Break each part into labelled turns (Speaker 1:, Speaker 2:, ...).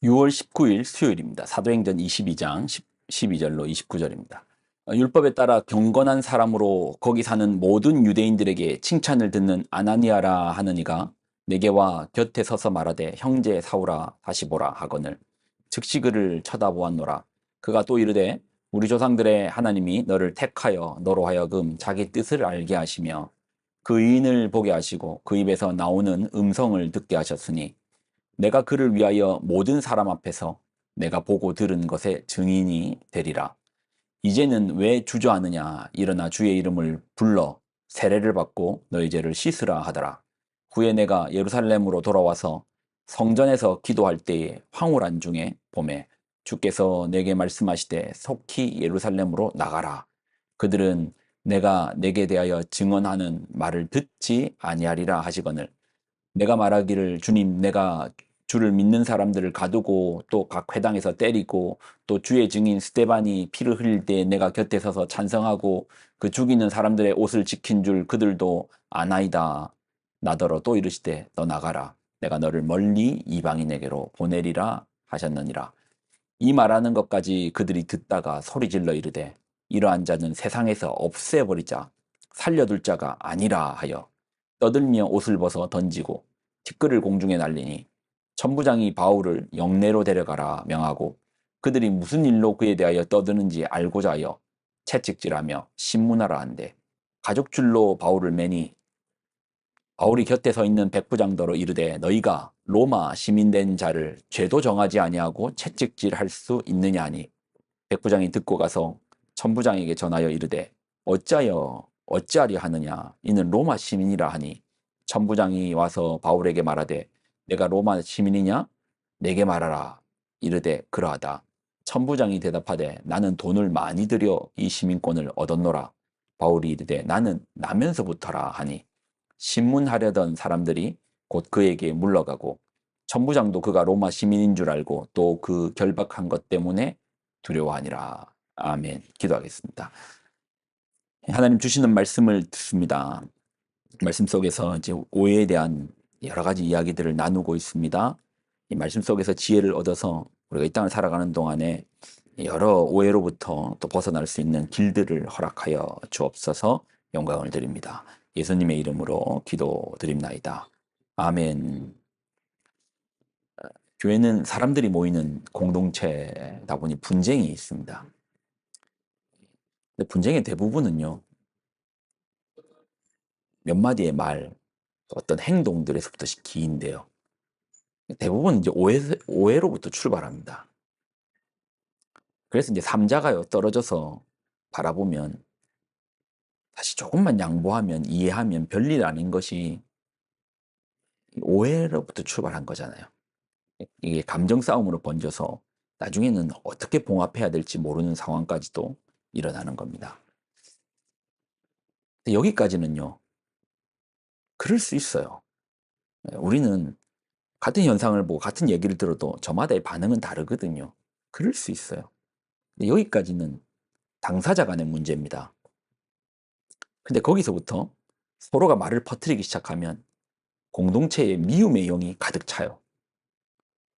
Speaker 1: 6월 19일 수요일입니다. 사도행전 22장 12절로 29절입니다. 율법에 따라 경건한 사람으로 거기 사는 모든 유대인들에게 칭찬을 듣는 아나니아라 하는 이가 내게 와 곁에 서서 말하되 형제 사울아 다시 보라 하거늘 즉시 그를 쳐다보았노라. 그가 또 이르되 우리 조상들의 하나님이 너를 택하여 너로 하여금 자기 뜻을 알게 하시며 그 의인을 보게 하시고 그 입에서 나오는 음성을 듣게 하셨으니 내가 그를 위하여 모든 사람 앞에서 내가 보고 들은 것의 증인이 되리라. 이제는 왜 주저하느냐? 일어나 주의 이름을 불러 세례를 받고 너희 죄를 씻으라 하더라. 후에 내가 예루살렘으로 돌아와서 성전에서 기도할 때에 황홀한 중에 봄에 주께서 내게 말씀하시되 속히 예루살렘으로 나가라. 그들은 내가 내게 대하여 증언하는 말을 듣지 아니하리라 하시거늘 내가 말하기를 주님 내가 주를 믿는 사람들을 가두고 또 각 회당에서 때리고 또 주의 증인 스데반이 피를 흘릴 때 내가 곁에 서서 찬성하고 그 죽이는 사람들의 옷을 지킨 줄 그들도 아나이다. 나더러 또 이르시되 너 나가라. 내가 너를 멀리 이방인에게로 보내리라 하셨느니라. 이 말하는 것까지 그들이 듣다가 소리질러 이르되 이러한 자는 세상에서 없애버리자 살려둘 자가 아니라 하여 떠들며 옷을 벗어 던지고 티끌을 공중에 날리니 천부장이 바울을 영내로 데려가라 명하고 그들이 무슨 일로 그에 대하여 떠드는지 알고자 하여 채찍질하며 신문하라 한데 가죽줄로 바울을 매니 바울이 곁에 서 있는 백부장더러 이르되 너희가 로마 시민된 자를 죄도 정하지 아니하고 채찍질할 수 있느냐 하니 백부장이 듣고 가서 천부장에게 전하여 이르되 어찌하려 하느냐 이는 로마 시민이라 하니 천부장이 와서 바울에게 말하되 내가 로마 시민이냐 내게 말하라 이르되 그러하다 천부장이 대답하되 나는 돈을 많이 들여 이 시민권을 얻었노라 바울이 이르되 나는 나면서부터라 하니 신문하려던 사람들이 곧 그에게 물러가고 천부장도 그가 로마 시민인 줄 알고 또 그 결박한 것 때문에 두려워하니라. 아멘. 기도하겠습니다. 하나님 주시는 말씀을 듣습니다. 말씀 속에서 이제 오해에 대한 여러 가지 이야기들을 나누고 있습니다. 이 말씀 속에서 지혜를 얻어서 우리가 이 땅을 살아가는 동안에 여러 오해로부터 또 벗어날 수 있는 길들을 허락하여 주옵소서. 영광을 드립니다. 예수님의 이름으로 기도드립나이다. 아멘. 교회는 사람들이 모이는 공동체다 보니 분쟁이 있습니다. 근데 분쟁의 대부분은요, 몇 마디의 말, 어떤 행동들에서부터 기인데요. 대부분 이제 오해로부터 출발합니다. 그래서 이제 삼자가요, 떨어져서 바라보면 다시 조금만 양보하면, 이해하면 별일 아닌 것이 오해로부터 출발한 거잖아요. 이게 감정 싸움으로 번져서 나중에는 어떻게 봉합해야 될지 모르는 상황까지도 일어나는 겁니다. 여기까지는요, 그럴 수 있어요. 우리는 같은 현상을 보고 같은 얘기를 들어도 저마다의 반응은 다르거든요. 그럴 수 있어요. 근데 여기까지는 당사자 간의 문제입니다. 근데 거기서부터 서로가 말을 퍼뜨리기 시작하면 공동체에 미움의 영이 가득 차요.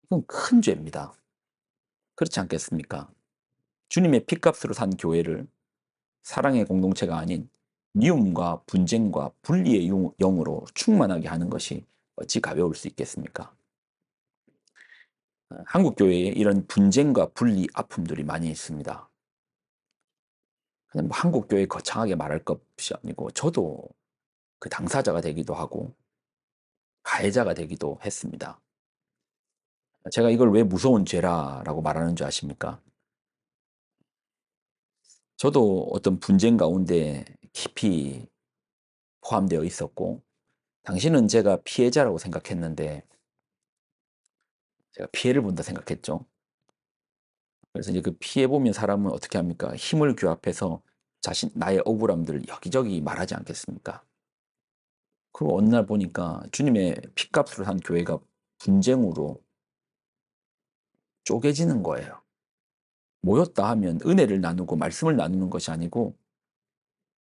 Speaker 1: 이건 큰 죄입니다. 그렇지 않겠습니까? 주님의 핏값으로 산 교회를 사랑의 공동체가 아닌 미움과 분쟁과 분리의 영으로 충만하게 하는 것이 어찌 가벼울 수 있겠습니까? 한국 교회에 이런 분쟁과 분리 아픔들이 많이 있습니다. 그냥 뭐 한국 교회 거창하게 말할 것이 아니고 저도 그 당사자가 되기도 하고 가해자가 되기도 했습니다. 제가 이걸 왜 무서운 죄라라고 말하는 줄 아십니까? 저도 어떤 분쟁 가운데 깊이 포함되어 있었고 당시는 제가 피해자라고 생각했는데 제가 피해를 본다 생각했죠. 그래서 이제 그 피해 보면 사람은 어떻게 합니까? 힘을 규합해서 나의 억울함들을 여기저기 말하지 않겠습니까? 그리고 어느 날 보니까 주님의 핏값으로 산 교회가 분쟁으로 쪼개지는 거예요. 모였다 하면 은혜를 나누고 말씀을 나누는 것이 아니고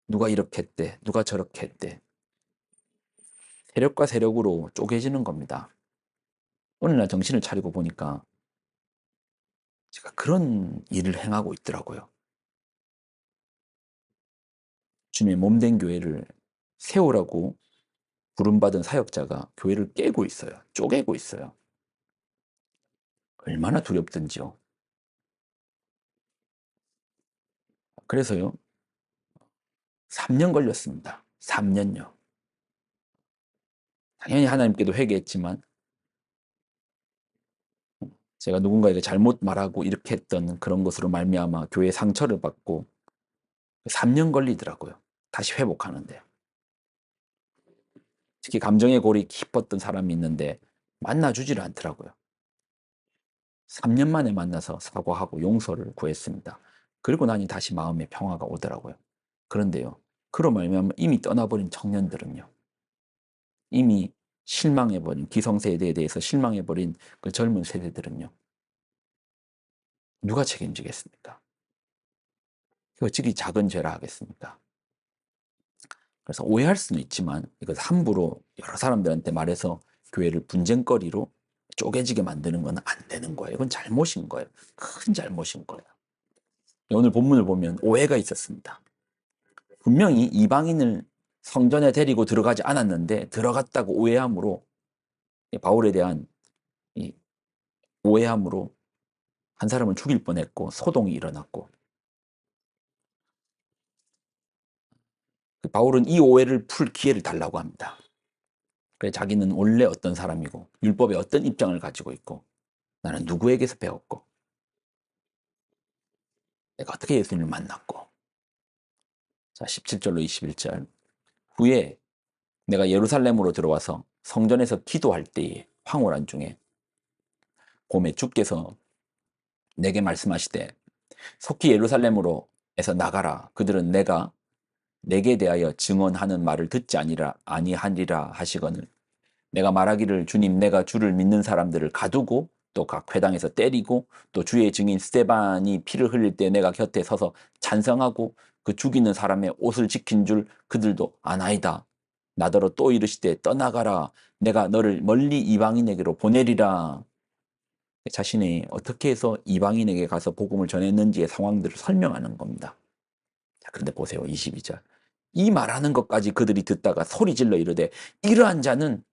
Speaker 1: 누가 이렇게 했대, 누가 저렇게 했대. 세력과 세력으로 쪼개지는 겁니다. 어느 날 정신을 차리고 보니까 제가 그런 일을 행하고 있더라고요. 주님의 몸된 교회를 세우라고 부름받은 사역자가 교회를 깨고 있어요. 쪼개고 있어요. 얼마나 두렵든지요. 그래서요. 3년 걸렸습니다. 3 년요. 당연히 하나님께도 회개했지만 제가 누군가에게 잘못 말하고 이렇게 했던 그런 것으로 말미암아 교회에 상처를 받고 3년 걸리더라고요. 다시 회복하는 데. 특히 감정의 골이 깊었던 사람이 있는데 만나 주지를 않더라고요. 3년 만에 만나서 사과하고 용서를 구했습니다. 그리고 나니 다시 마음의 평화가 오더라고요. 그런데요. 그로 말미암아 이미 떠나버린 청년들은요. 이미 실망해 버린 기성세대에 대해서 실망해 버린 그 젊은 세대들은요. 누가 책임지겠습니까? 그 어찌 작은 죄라 하겠습니까? 그래서 오해할 수는 있지만 이걸 함부로 여러 사람들한테 말해서 교회를 분쟁거리로 쪼개지게 만드는 건 안 되는 거예요. 이건 잘못인 거예요. 큰 잘못인 거예요. 오늘 본문을 보면 오해가 있었습니다. 분명히 이방인을 성전에 데리고 들어가지 않았는데 들어갔다고 오해함으로 바울에 대한 이 오해함으로 한 사람을 죽일 뻔했고 소동이 일어났고 바울은 이 오해를 풀 기회를 달라고 합니다. 그래 자기는 원래 어떤 사람이고 율법에 어떤 입장을 가지고 있고 나는 누구에게서 배웠고 내가 어떻게 예수님을 만났고 자 17절로 21절 후에 내가 예루살렘으로 들어와서 성전에서 기도할 때에 황홀한 중에 봄에 주께서 내게 말씀하시되 속히 예루살렘으로 에서 나가라 그들은 내게 대하여 증언하는 말을 듣지 아니하리라 하시거늘 내가 말하기를 주님 내가 주를 믿는 사람들을 가두고 또 각 회당에서 때리고 또 주의 증인 스데반이 피를 흘릴 때 내가 곁에 서서 찬성하고 그 죽이는 사람의 옷을 지킨 줄 그들도 아나이다. 나더러 또 이르시되 떠나가라 내가 너를 멀리 이방인에게로 보내리라. 자신이 어떻게 해서 이방인에게 가서 복음을 전했는지의 상황들을 설명하는 겁니다. 자, 그런데 보세요. 22절. 이 말하는 것까지 그들이 듣다가 소리질러 이르되 이러한 자는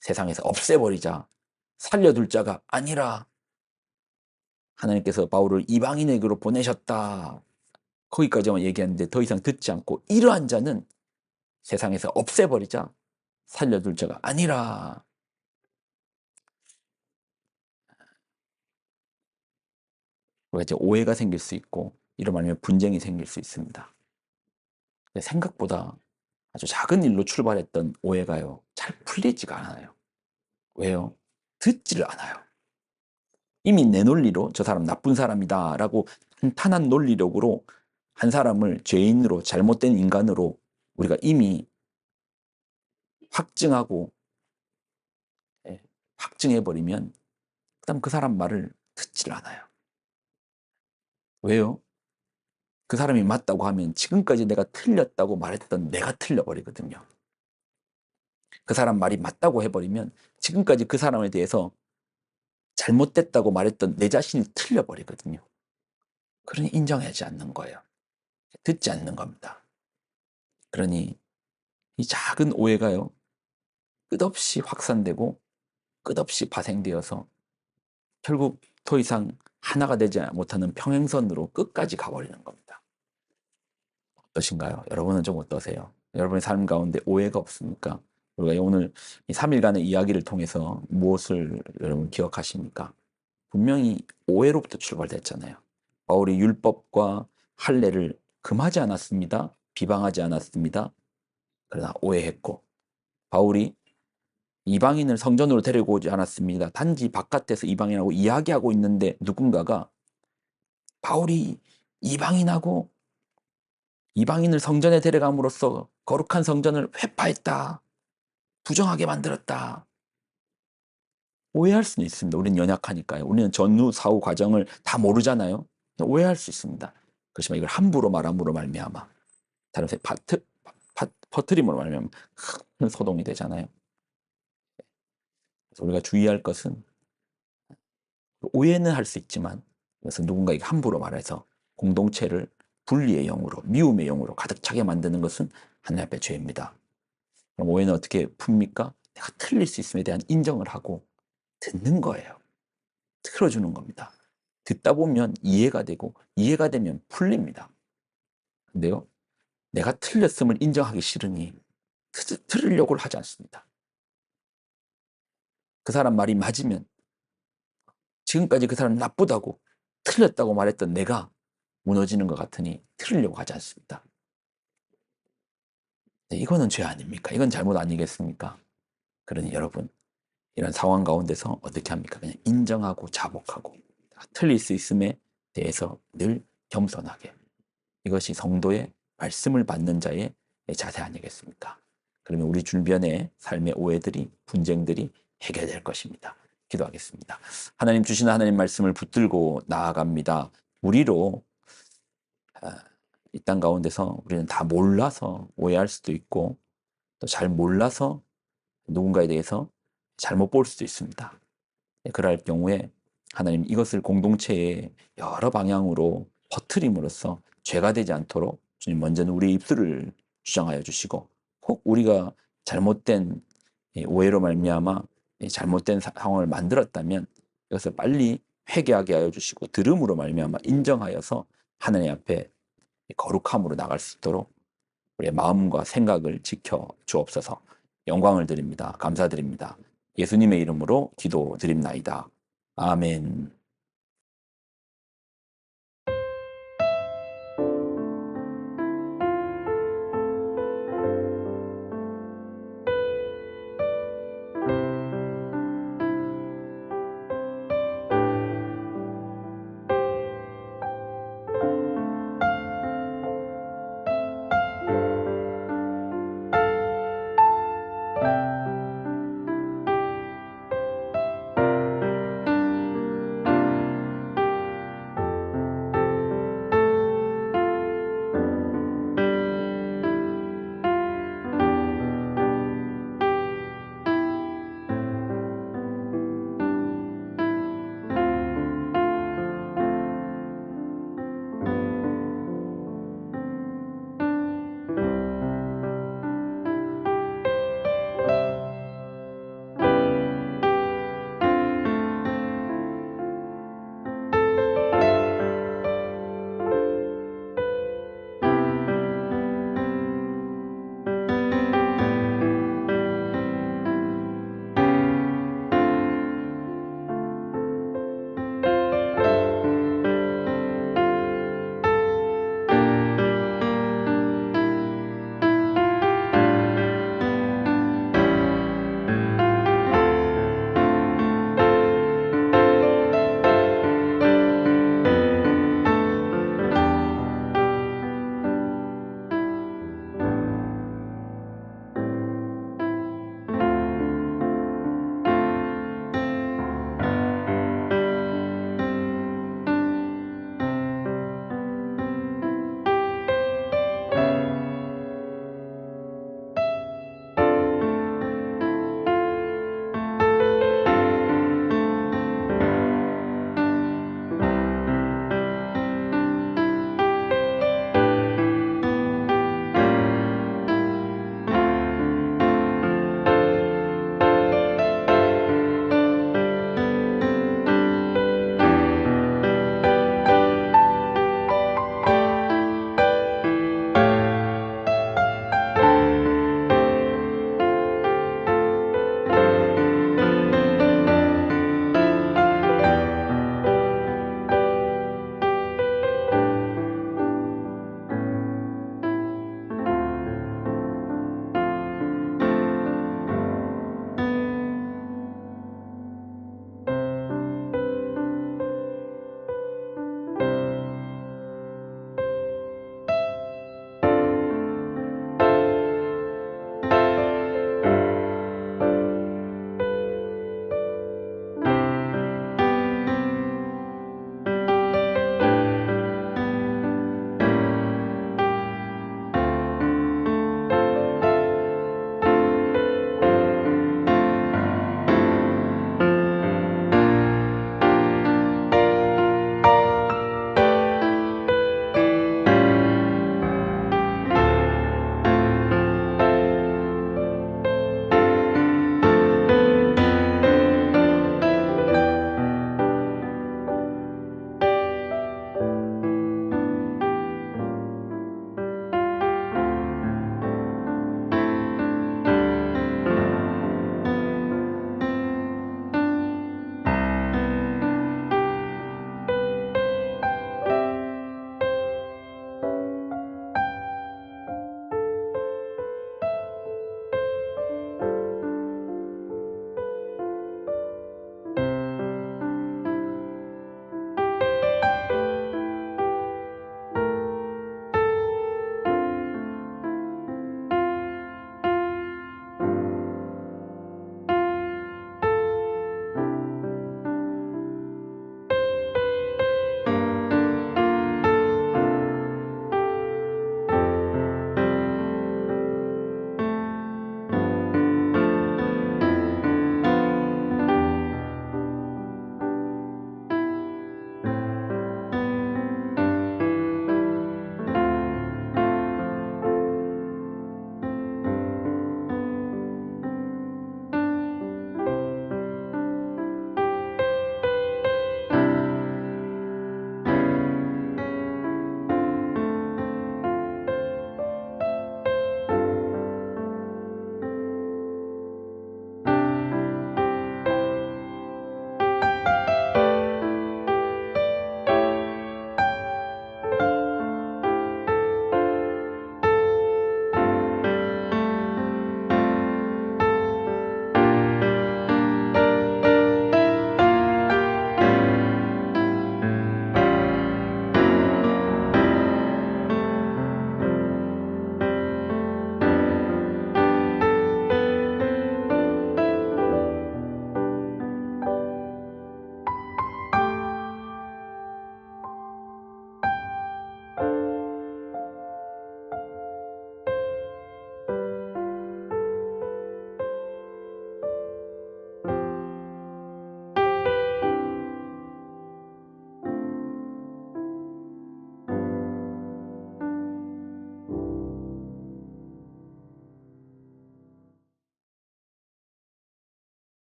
Speaker 1: 세상에서 없애버리자. 살려둘 자가 아니라 하나님께서 바울을 이방인에게로 보내셨다. 거기까지만 얘기하는데 더 이상 듣지 않고 이러한 자는 세상에서 없애버리자. 살려둘 자가 아니라. 우리가 이제 오해가 생길 수 있고 이로 말하면 분쟁이 생길 수 있습니다. 생각보다 아주 작은 일로 출발했던 오해가요. 잘 풀리지가 않아요. 왜요? 듣지를 않아요. 이미 내 논리로 저 사람 나쁜 사람이다라고 탄탄한 논리력으로 한 사람을 죄인으로 잘못된 인간으로 우리가 이미 확증하고 예, 확증해버리면 그다음 그 사람 말을 듣지를 않아요. 왜요? 그 사람이 맞다고 하면 지금까지 내가 틀렸다고 말했던 내가 틀려버리거든요. 그 사람 말이 맞다고 해버리면 지금까지 그 사람에 대해서 잘못됐다고 말했던 내 자신이 틀려버리거든요. 그러니 인정하지 않는 거예요. 듣지 않는 겁니다. 그러니 이 작은 오해가요. 끝없이 확산되고 끝없이 파생되어서 결국 더 이상 하나가 되지 못하는 평행선으로 끝까지 가버리는 겁니다. 어떠신가요? 여러분은 좀 어떠세요? 여러분의 삶 가운데 오해가 없습니까? 우리가 오늘 이 3일간의 이야기를 통해서 무엇을 여러분 기억하십니까? 분명히 오해로부터 출발됐잖아요. 바울이 율법과 할례를 금하지 않았습니다. 비방하지 않았습니다. 그러나 오해했고 바울이 이방인을 성전으로 데리고 오지 않았습니다. 단지 바깥에서 이방인하고 이야기하고 있는데 누군가가 바울이 이방인하고 이방인을 성전에 데려감으로써 거룩한 성전을 회파했다. 부정하게 만들었다. 오해할 수는 있습니다. 우리는 연약하니까요. 우리는 전후 사후 과정을 다 모르잖아요. 오해할 수 있습니다. 그렇지만 이걸 함부로 말함으로 말미암아 다른 새 퍼트림으로 말미암아 큰 소동이 되잖아요. 그래서 우리가 주의할 것은 오해는 할 수 있지만 그래서 누군가에게 함부로 말해서 공동체를 분리의 영으로, 미움의 영으로 가득 차게 만드는 것은 하나님 앞에 죄입니다. 그럼 오해는 어떻게 풉니까? 내가 틀릴 수 있음에 대한 인정을 하고 듣는 거예요. 틀어주는 겁니다. 듣다 보면 이해가 되고 이해가 되면 풀립니다. 근데요, 내가 틀렸음을 인정하기 싫으니 들으려고 하지 않습니다. 그 사람 말이 맞으면 지금까지 그 사람 나쁘다고 틀렸다고 말했던 내가 무너지는 것 같으니 틀으려고 하지 않습니다. 네, 이거는 죄 아닙니까? 이건 잘못 아니겠습니까? 그러니 여러분, 이런 상황 가운데서 어떻게 합니까? 그냥 인정하고 자복하고 틀릴 수 있음에 대해서 늘 겸손하게. 이것이 성도의 말씀을 받는 자의 자세 아니겠습니까? 그러면 우리 주변의 삶의 오해들이, 분쟁들이 해결될 것입니다. 기도하겠습니다. 하나님 주시는 하나님 말씀을 붙들고 나아갑니다. 우리로 이 땅 가운데서 우리는 다 몰라서 오해할 수도 있고 또 잘 몰라서 누군가에 대해서 잘못 볼 수도 있습니다. 그럴 경우에 하나님 이것을 공동체의 여러 방향으로 퍼뜨림으로써 죄가 되지 않도록 주님 먼저는 우리의 입술을 주장하여 주시고 혹 우리가 잘못된 오해로 말미암아 잘못된 상황을 만들었다면 이것을 빨리 회개하게 하여 주시고 들음으로 말미암아 인정하여서 하나님 앞에 거룩함으로 나갈 수 있도록 우리의 마음과 생각을 지켜 주옵소서. 영광을 드립니다. 감사드립니다. 예수님의 이름으로 기도드립나이다. 아멘.